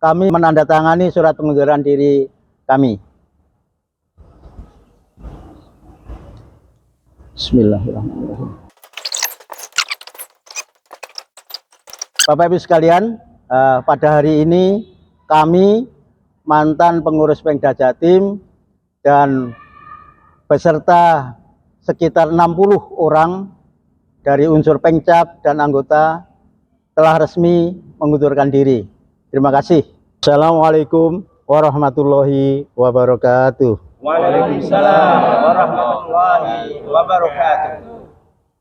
kami menandatangani surat pengunduran diri kami. Bismillahirrahmanirrahim. Bapak Ibu sekalian, pada hari ini kami mantan pengurus Pemda Jatim dan beserta sekitar 60 orang dari unsur Pengcap dan anggota telah resmi mengundurkan diri. Terima kasih. Assalamualaikum warahmatullahi wabarakatuh. Waalaikumsalam warahmatullahi wabarakatuh.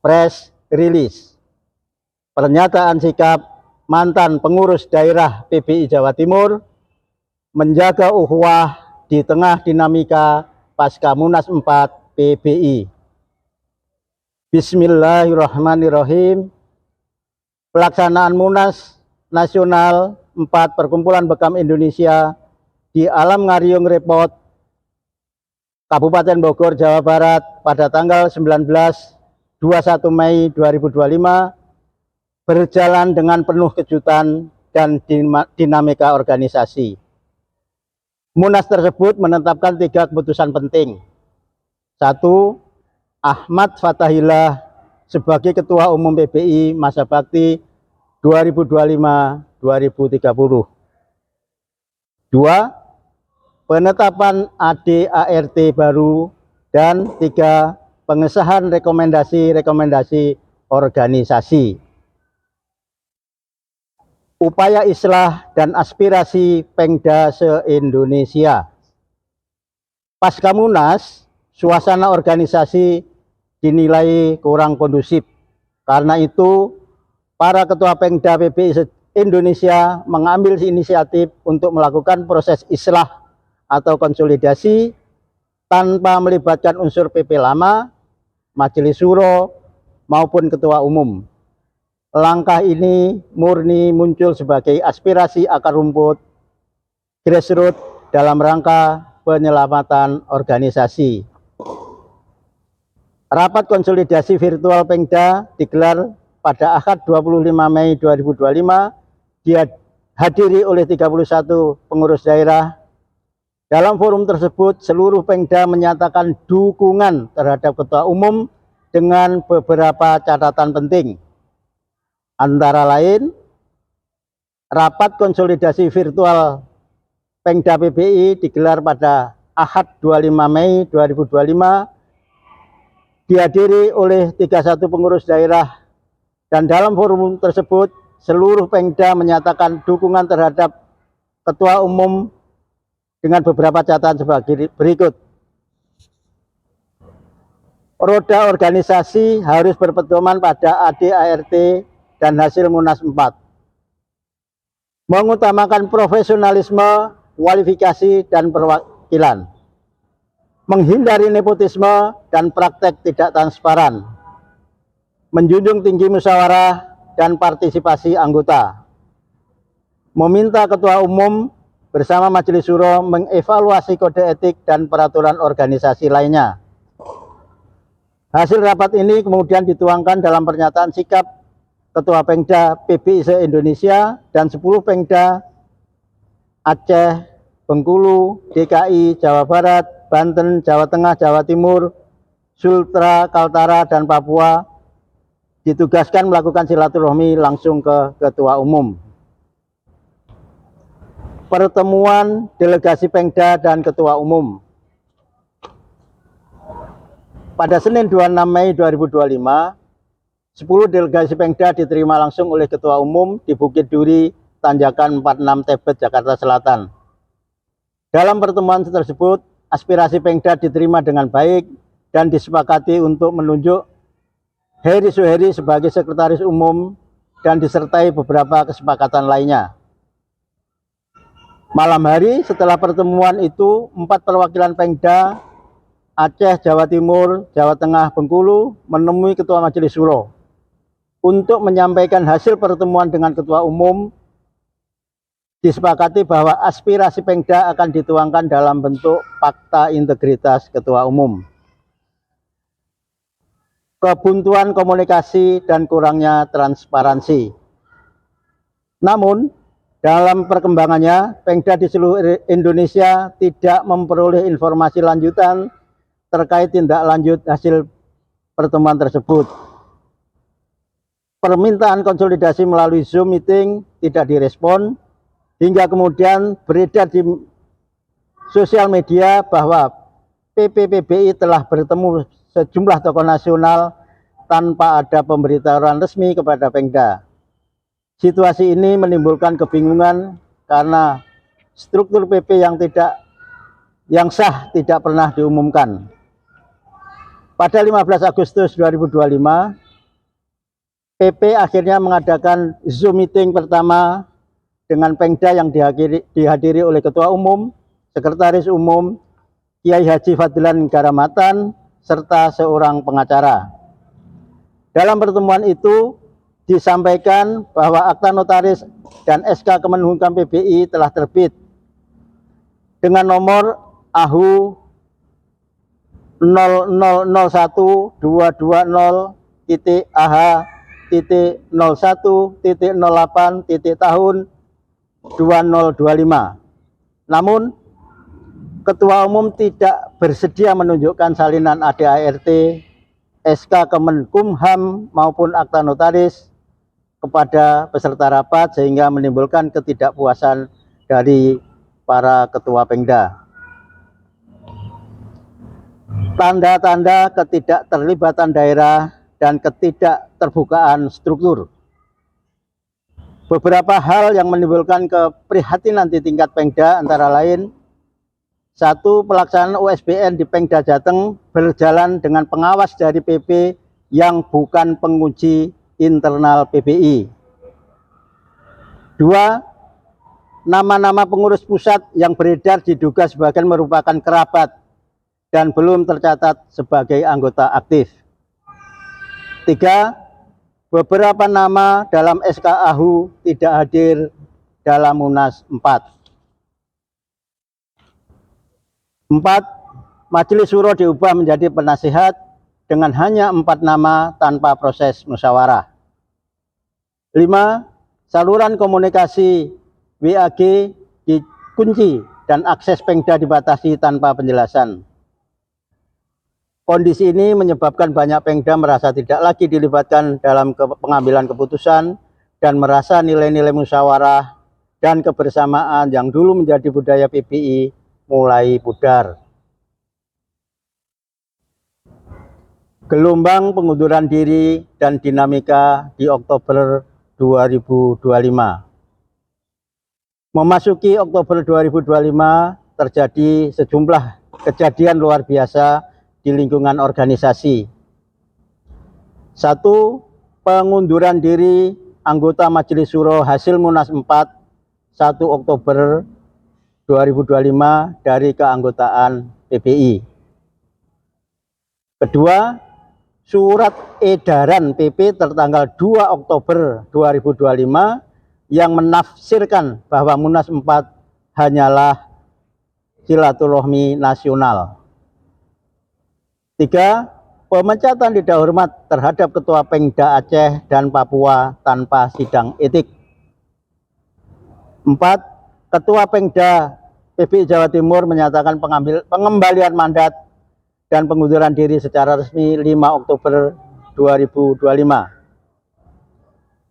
Press release. Pernyataan sikap mantan pengurus daerah PBI Jawa Timur menjaga ukhuwah di tengah dinamika pasca Munas 4 PBI. Bismillahirrahmanirrahim. Pelaksanaan Munas Nasional 4 Perkumpulan Bekam Indonesia di Alam Ngariung Repot, Kabupaten Bogor, Jawa Barat pada tanggal 21 Mei 2025 berjalan dengan penuh kejutan dan dinamika organisasi. Munas tersebut menetapkan 3 keputusan penting. 1. Ahmad Fathahillah sebagai Ketua Umum PBI masa bakti 2025-2030. 2. Penetapan AD/ART baru. Dan 3. Pengesahan rekomendasi organisasi. Upaya islah dan aspirasi Pengda se-Indonesia. Pasca Munas, suasana organisasi dinilai kurang kondusif. Karena itu, para ketua Pengda PBI Indonesia mengambil inisiatif untuk melakukan proses islah atau konsolidasi tanpa melibatkan unsur PP lama, Majelis Syuro, maupun ketua umum. Langkah ini murni muncul sebagai aspirasi akar rumput grassroots dalam rangka penyelamatan organisasi. Rapat konsolidasi virtual Pengda digelar pada Ahad 25 Mei 2025, dihadiri oleh 31 pengurus daerah. Dalam forum tersebut, seluruh Pengda menyatakan dukungan terhadap Ketua Umum dengan beberapa catatan penting. Antara lain, rapat konsolidasi virtual Pengda PBI digelar pada Ahad 25 Mei 2025, dihadiri oleh 31 pengurus daerah, dan dalam forum tersebut seluruh Pengda menyatakan dukungan terhadap Ketua Umum dengan beberapa catatan sebagai berikut. Roda organisasi harus berpedoman pada AD/ART dan hasil Munas 4. Mengutamakan profesionalisme, kualifikasi, dan perwakilan. Menghindari nepotisme dan praktek tidak transparan. Menjunjung tinggi musyawarah dan partisipasi anggota. Meminta Ketua Umum bersama Majelis Syuro mengevaluasi kode etik dan peraturan organisasi lainnya. Hasil rapat ini kemudian dituangkan dalam pernyataan sikap Ketua Pengda PBI se-Indonesia dan 10 Pengda Aceh, Bengkulu, DKI, Jawa Barat, Banten, Jawa Tengah, Jawa Timur, Sultra, Kaltara, dan Papua ditugaskan melakukan silaturahmi langsung ke Ketua Umum. Pertemuan delegasi Pengda dan Ketua Umum. Pada Senin 26 Mei 2025, 10 delegasi Pengda diterima langsung oleh Ketua Umum di Bukit Duri, Tanjakan 46 Tebet, Jakarta Selatan. Dalam pertemuan tersebut, aspirasi Pengda diterima dengan baik dan disepakati untuk menunjuk Heri Suheri sebagai Sekretaris Umum dan disertai beberapa kesepakatan lainnya. Malam hari setelah pertemuan itu, 4 perwakilan Pengda Aceh, Jawa Timur, Jawa Tengah, Bengkulu menemui Ketua Majelis Syuro untuk menyampaikan hasil pertemuan dengan Ketua Umum. Disepakati bahwa aspirasi Pengda akan dituangkan dalam bentuk fakta integritas Ketua Umum. Kebuntuan komunikasi dan kurangnya transparansi. Namun, Dalam perkembangannya, Pemda di seluruh Indonesia tidak memperoleh informasi lanjutan terkait tindak lanjut hasil pertemuan tersebut. Permintaan konsolidasi melalui Zoom meeting tidak direspon, hingga kemudian beredar di sosial media bahwa PPPBI telah bertemu sejumlah tokoh nasional tanpa ada pemberitahuan resmi kepada Pemda. Situasi ini menimbulkan kebingungan karena struktur PP yang sah tidak pernah diumumkan. Pada 15 Agustus 2025, PP akhirnya mengadakan Zoom meeting pertama dengan Pemda yang dihadiri oleh Ketua Umum, Sekretaris Umum, Kiai Haji Fadilan Garamatan, serta seorang pengacara. Dalam pertemuan itu disampaikan bahwa akta notaris dan SK Kemenhukam PBI telah terbit dengan nomor AHU 0001-220.AH.01.08 tahun 2025. Namun, Ketua Umum tidak bersedia menunjukkan salinan ADART, SK Kemenkumham maupun akta notaris kepada peserta rapat, sehingga menimbulkan ketidakpuasan dari para ketua Pemda. Tanda-tanda ketidakterlibatan daerah dan ketidakterbukaan struktur. Beberapa hal yang menimbulkan keprihatinan di tingkat Pemda antara lain: 1. Pelaksanaan USBN di Pemda Jateng berjalan dengan pengawas dari PP yang bukan penguji internal PBI. 2. Nama-nama pengurus pusat yang beredar diduga sebagian merupakan kerabat dan belum tercatat sebagai anggota aktif. 3. Beberapa nama dalam SK AHU tidak hadir dalam Munas 4. 4. Majelis Syuro diubah menjadi penasihat dengan hanya 4 nama tanpa proses musyawarah. 5. Saluran komunikasi WAG dikunci dan akses Pemda dibatasi tanpa penjelasan. Kondisi ini menyebabkan banyak Pemda merasa tidak lagi dilibatkan dalam pengambilan keputusan dan merasa nilai-nilai musyawarah dan kebersamaan yang dulu menjadi budaya PBI mulai pudar. Gelombang pengunduran diri dan dinamika di Oktober 2025. Memasuki Oktober 2025, terjadi sejumlah kejadian luar biasa di lingkungan organisasi. 1. Pengunduran diri anggota Majelis Syuro hasil Munas 4 1 Oktober 2025 dari keanggotaan PBI. Kedua, surat edaran PP tertanggal 2 Oktober 2025 yang menafsirkan bahwa Munas 4 hanyalah silaturahmi nasional. 3. Pemecatan tidak hormat terhadap Ketua Pemda Aceh dan Papua tanpa sidang etik. 4. Ketua Pemda PBI Jawa Timur menyatakan pengembalian mandat dan pengunduran diri secara resmi 5 Oktober 2025.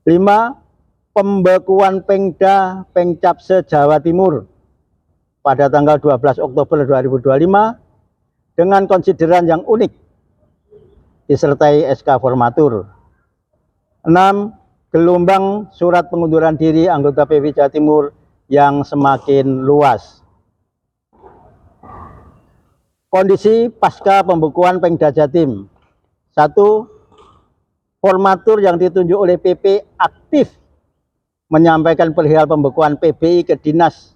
5. Pembekuan Pemda Pengcapse Jawa Timur pada tanggal 12 Oktober 2025 dengan konsideran yang unik disertai SK Formatur. 6. Gelombang surat pengunduran diri anggota PBI Jawa Timur yang semakin luas. Kondisi pasca pembekuan Pemda Jatim. 1. Formatur yang ditunjuk oleh PP aktif menyampaikan perihal pembekuan PBI ke Dinas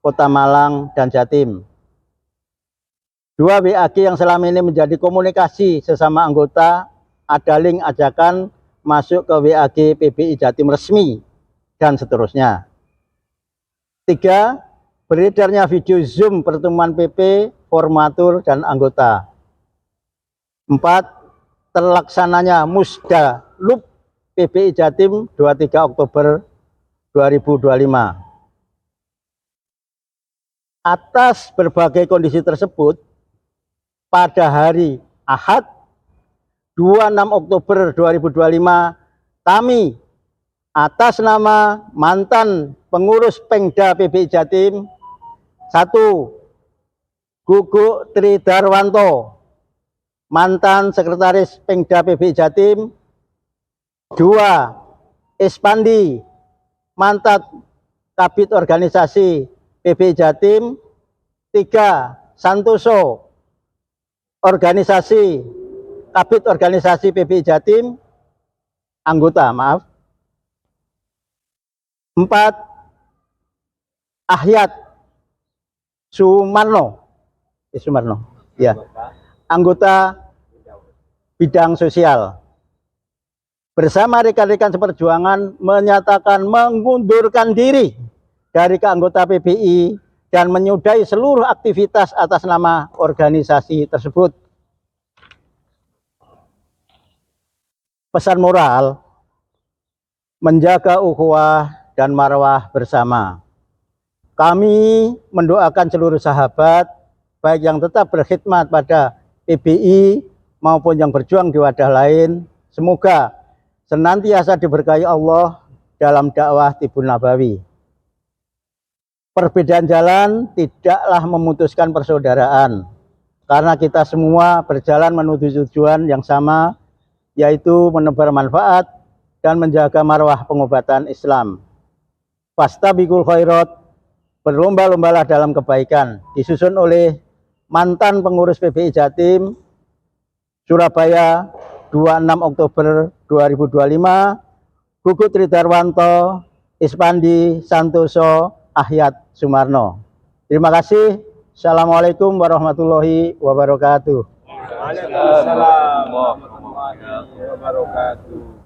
Kota Malang dan Jatim. 2. WAG yang selama ini menjadi komunikasi sesama anggota ada link ajakan masuk ke WAG PBI Jatim resmi dan seterusnya. 3. Beredarnya video Zoom pertemuan PP, Formatur, dan anggota. 4. Terlaksananya Musda Loop PBI Jatim 23 Oktober 2025. Atas berbagai kondisi tersebut, pada hari Ahad 26 Oktober 2025, kami atas nama mantan pengurus Pengda PBI Jatim, 1. Guguk Tri Darwanto, mantan sekretaris Pengda PBI Jatim. 2. Espandi, mantan kabid organisasi PBI Jatim. 3. Santoso, organisasi kabid organisasi PBI Jatim, anggota, maaf. 4. Ahyat Sumarno, ya, anggota bidang sosial. Bersama rekan-rekan seperjuangan menyatakan mengundurkan diri dari keanggota PBI dan menyudahi seluruh aktivitas atas nama organisasi tersebut. Pesan moral, menjaga ukhuwah dan marwah bersama. Kami mendoakan seluruh sahabat, baik yang tetap berkhidmat pada PBI maupun yang berjuang di wadah lain, semoga senantiasa diberkahi Allah dalam dakwah Tibun Nabawi. Perbedaan jalan tidaklah memutuskan persaudaraan, karena kita semua berjalan menuju tujuan yang sama, yaitu menebar manfaat dan menjaga marwah pengobatan Islam. Fastabiqul khairat, berlomba-lombalah dalam kebaikan, disusun oleh mantan pengurus PBI Jatim, Surabaya, 26 Oktober 2025, Guguk Tri Darwanto, Espandi Santoso, Ahyat Sumarno. Terima kasih. Assalamualaikum warahmatullahi wabarakatuh. Waalaikumsalam warahmatullahi wabarakatuh.